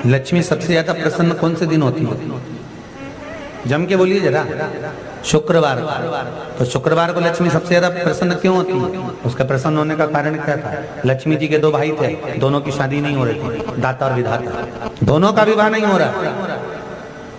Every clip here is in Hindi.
लक्ष्मी सबसे ज्यादा प्रसन्न कौन से दिन होती है? जम के बोलिए जरा। शुक्रवार। तो शुक्रवार को लक्ष्मी सबसे ज्यादा प्रसन्न क्यों होती है? उसका प्रसन्न होने का कारण क्या था? लक्ष्मी जी के दो भाई थे, दोनों की शादी नहीं हो रही थी, दाता और विधाता, दोनों का विवाह नहीं हो रहा।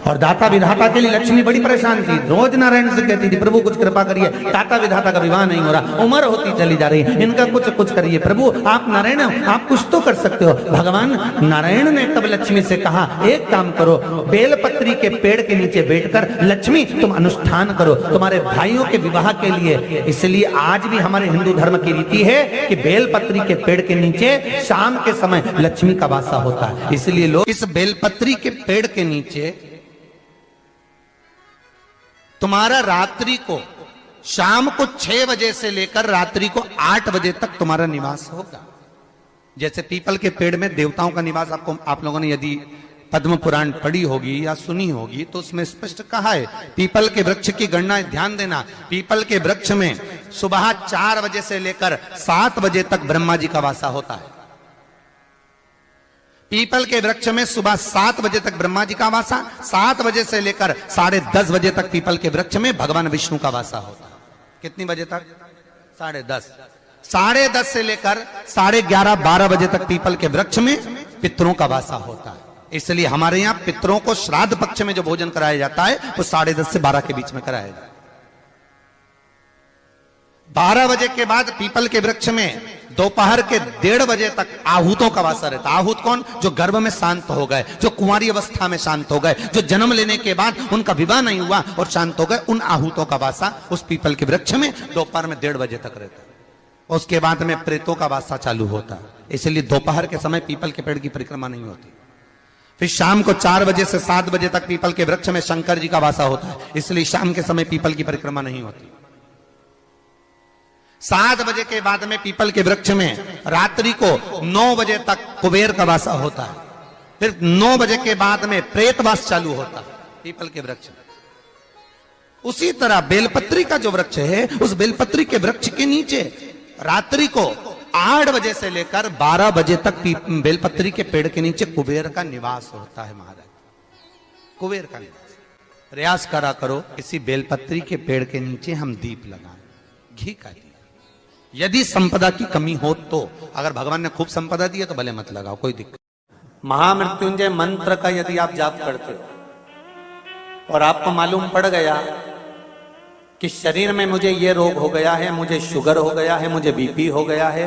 और दाता विधाता के लिए लक्ष्मी बड़ी परेशान थी, रोज नारायण से कहती थी प्रभु कुछ कृपा करिए, दाता विधाता का विवाह नहीं हो रहा, उम्र होती चली जा रही है, इनका कुछ करिए प्रभु, आप नारायण आप कुछ तो कर सकते हो। भगवान नारायण ने तब लक्ष्मी से कहा एक काम करो, बेलपत्री के पेड़ के नीचे बैठकर लक्ष्मी तुम अनुष्ठान करो तुम्हारे भाइयों के विवाह के लिए। इसलिए आज भी हमारे हिंदू धर्म की रीति है कि बेलपत्री के पेड़ के नीचे शाम के समय लक्ष्मी का वासा होता है। इसलिए लोग इस बेलपत्री के पेड़ के नीचे तुम्हारा रात्रि को शाम को 6 बजे से लेकर रात्रि को 8 बजे तक तुम्हारा निवास होगा। जैसे पीपल के पेड़ में देवताओं का निवास आप लोगों ने यदि पद्म पुराण पढ़ी होगी या सुनी होगी तो उसमें स्पष्ट कहा है। पीपल के वृक्ष की गणना ध्यान देना, पीपल के वृक्ष में सुबह 4 बजे से लेकर 7 बजे तक ब्रह्मा जी का वासा होता है। पीपल के वृक्ष में सुबह 7 बजे तक ब्रह्मा जी का वासा, 7 बजे से लेकर 10:30 बजे तक पीपल के वृक्ष में भगवान विष्णु का वासा होता है। कितनी बजे तक? 10:30। 10:30 से लेकर 11:30 12 बजे तक पीपल के वृक्ष में पितरों का वासा होता है। इसलिए हमारे यहाँ पितरों को श्राद्ध पक्ष में जो भोजन कराया जाता है वो 10:30 से 12 के बीच में कराया जाता है। 12 बजे के बाद पीपल के वृक्ष में दोपहर के 1:30 बजे तक आहूतों का वासा रहता है। आहूत कौन? जो गर्भ में शांत हो गए, जो कुंवारी अवस्था में शांत हो गए, जो जन्म लेने के बाद उनका विवाह नहीं हुआ और शांत हो गए, उन आहूतों का वासा उस पीपल के वृक्ष में दोपहर में 1:30 बजे तक रहता है। उसके बाद में प्रेतों का वासा चालू होता है। इसलिए दोपहर के समय पीपल के पेड़ की परिक्रमा नहीं होती। फिर शाम को 4 बजे से 7 बजे तक पीपल के वृक्ष में शंकर जी का वासा होता है। इसलिए शाम के समय पीपल की परिक्रमा नहीं होती। 7 बजे के बाद में पीपल के वृक्ष में रात्रि को 9 बजे तक कुबेर का वासा होता है। फिर 9 बजे के बाद में प्रेतवास चालू होता है पीपल के वृक्ष में। उसी तरह बेलपत्री का जो वृक्ष है, उस बेलपत्री के वृक्ष के नीचे रात्रि को 8 बजे से लेकर 12 बजे तक बेलपत्री के पेड़ के नीचे कुबेर का निवास होता है। महाराज, कुबेर का निवास। प्रयास करा करो इसी बेलपत्री के पेड़ के नीचे हम दीप लगाएं, घी का दीप। यदि संपदा की कमी हो तो, अगर भगवान ने खूब संपदा दी है तो भले मत लगाओ, कोई दिक्कत। महामृत्युंजय मंत्र का यदि आप जाप करते हो और आपको मालूम पड़ गया कि शरीर में मुझे ये रोग हो गया है, मुझे शुगर हो गया है, मुझे बीपी हो गया है,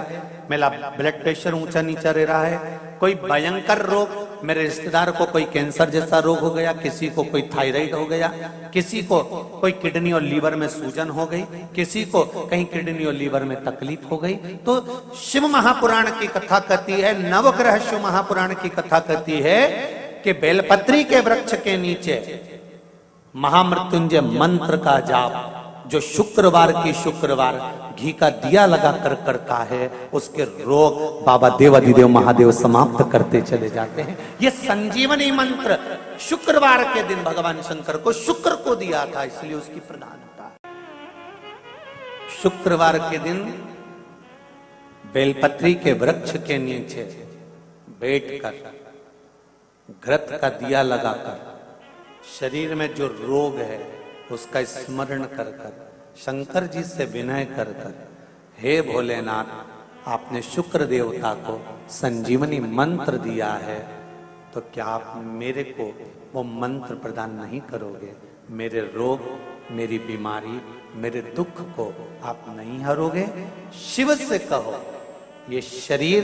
मेरा ब्लड प्रेशर ऊंचा नीचा रह रहा है, कोई भयंकर रोग, मेरे रिश्तेदार को कोई कैंसर जैसा रोग हो गया, किसी को कोई थायराइड हो गया, किसी को कोई किडनी और लीवर में सूजन हो गई, किसी को कहीं किडनी और लीवर में तकलीफ हो गई, तो शिव महापुराण की कथा कहती है, नवग्रह शिव महापुराण की कथा कहती है कि बेलपत्री के वृक्ष के नीचे महामृत्युंजय मंत्र का जाप जो शुक्रवार की शुक्रवार घी का दिया लगा कर करता है, उसके रोग बाबा देवाधिदेव महादेव समाप्त करते चले जाते हैं। ये संजीवनी मंत्र शुक्रवार के दिन भगवान शंकर को शुक्र को दिया था, इसलिए उसकी प्रधानता। शुक्रवार के दिन बेलपत्री के वृक्ष के नीचे बैठकर घृत का दिया लगाकर शरीर में जो रोग है उसका स्मरण कर कर शंकर जी से विनय कर कर, हे भोलेनाथ आपने शुक्र देवता को संजीवनी मंत्र दिया है, तो क्या आप मेरे को वो मंत्र प्रदान नहीं करोगे? मेरे रोग, मेरी बीमारी, मेरे दुख को आप नहीं हरोगे? शिव से कहो ये शरीर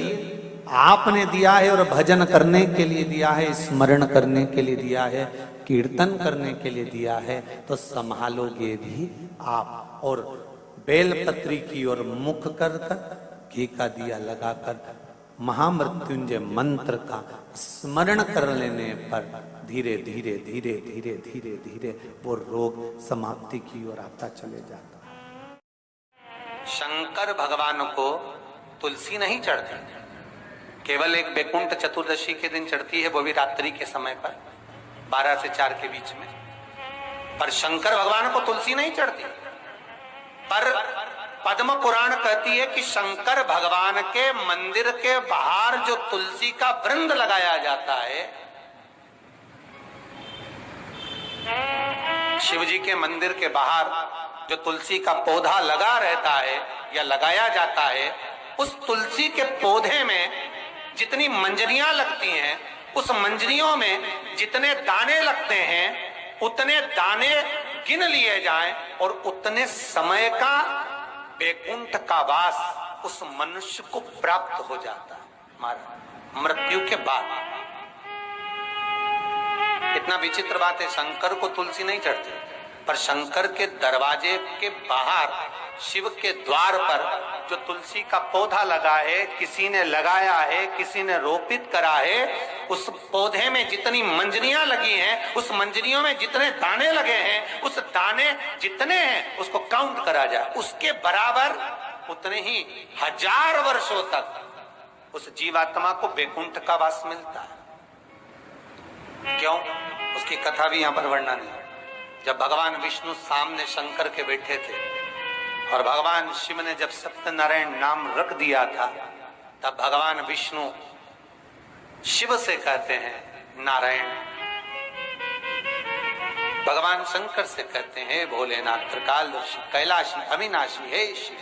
आपने दिया है और भजन करने के लिए दिया है, स्मरण करने के लिए दिया है, कीर्तन करने के लिए दिया है, तो संभालोगे भी आप। और बेलपत्री की ओर मुख कर कर घी का दिया लगाकर महामृत्युंजय मंत्र का स्मरण कर लेने पर धीरे धीरे धीरे धीरे धीरे धीरे वो रोग समाप्ति की ओर आता चले जाता है। शंकर भगवान को तुलसी नहीं चढ़ती, केवल एक बैकुंठ चतुर्दशी के दिन चढ़ती है, वो भी रात्रि के समय पर 12 से 4 के बीच में। पर शंकर भगवान को तुलसी नहीं चढ़ती। पर पद्म पुराण कहती है कि शंकर भगवान के मंदिर के बाहर जो तुलसी का वृंद लगाया जाता है, शिव जी के मंदिर के बाहर जो तुलसी का पौधा लगा रहता है या लगाया जाता है, उस तुलसी के पौधे में जितनी मंजरियां लगती हैं, उस मंजरियों में जितने दाने लगते हैं, उतने दाने गिन लिए जाएं और उतने समय का वैकुंठ का वास उस मनुष्य को प्राप्त हो जाता है मृत्यु के बाद। कितना विचित्र बात है, शंकर को तुलसी नहीं चढ़ती, पर शंकर के दरवाजे के बाहर शिव के द्वार पर जो तुलसी का पौधा लगा है, किसी ने लगाया है, किसी ने रोपित करा है, उस पौधे में जितनी मंजरियां लगी हैं, उस मंजरियों में जितने दाने लगे हैं, उस दाने जितने हैं उसको काउंट करा जाए, उसके बराबर उतने ही 1000 वर्षों तक उस जीवात्मा को वैकुंठ का वास मिलता है। क्यों? उसकी कथा भी यहां पर वर्णन है। जब भगवान विष्णु सामने शंकर के बैठे थे और भगवान शिव ने जब सत्यनारायण नाम रख दिया था, तब भगवान विष्णु शिव से कहते हैं नारायण, भगवान शंकर से कहते हैं भोलेनाथ, त्रिकालदर्शी, कैलाशी, अविनाशी, हे शिव,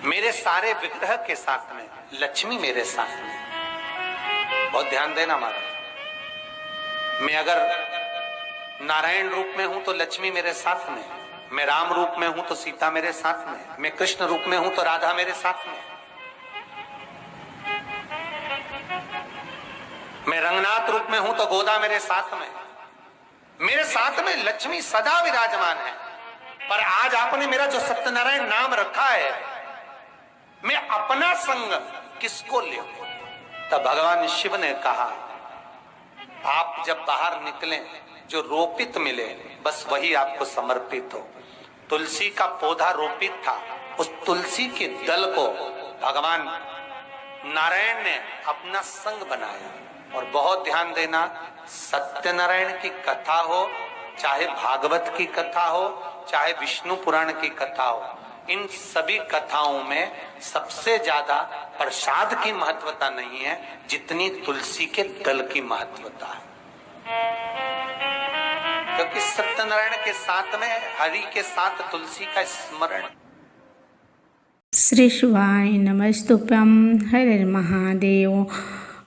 मेरे सारे विग्रह के साथ में लक्ष्मी मेरे साथ में। बहुत ध्यान देना महाराज, मैं अगर नारायण रूप में हूं तो लक्ष्मी मेरे साथ में, मैं राम रूप में हूं तो सीता मेरे साथ में, मैं कृष्ण रूप में हूं तो राधा मेरे साथ में, मैं रंगनाथ रूप में हूं तो गोदा मेरे साथ में लक्ष्मी सदा विराजमान है। पर आज आपने मेरा जो सत्यनारायण नाम रखा है, मैं अपना संग किसको ले? तब भगवान शिव ने कहा, आप जब बाहर निकले, जो रोपित मिले बस वही आपको समर्पित हो। तुलसी का पौधा रोपित था, उस तुलसी के दल को भगवान नारायण ने अपना संग बनाया। और बहुत ध्यान देना, सत्यनारायण की कथा हो, चाहे भागवत की कथा हो, चाहे विष्णु पुराण की कथा हो, इन सभी कथाओं में सबसे ज्यादा प्रसाद की महत्वता नहीं है जितनी तुलसी के दल की महत्वता है। क्योंकि सत्यनारायण के साथ में हरि के साथ तुलसी का स्मरण। श्री शिवाय नमस्तुभ्यं। हर हर महादेव।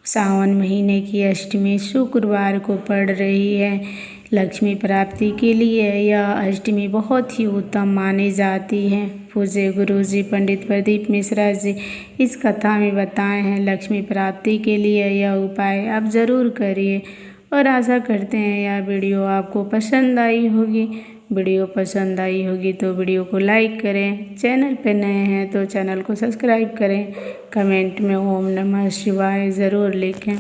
सावन महीने की अष्टमी शुक्रवार को पड़ रही है। लक्ष्मी प्राप्ति के लिए यह अष्टमी बहुत ही उत्तम मानी जाती है। पूज्य गुरु जी पंडित प्रदीप मिश्रा जी इस कथा में बताए हैं, लक्ष्मी प्राप्ति के लिए यह उपाय आप ज़रूर करिए। और आशा करते हैं यह वीडियो आपको पसंद आई होगी। वीडियो पसंद आई होगी तो वीडियो को लाइक करें, चैनल पर नए हैं तो चैनल को सब्सक्राइब करें, कमेंट में ओम नमः शिवाय ज़रूर लिखें।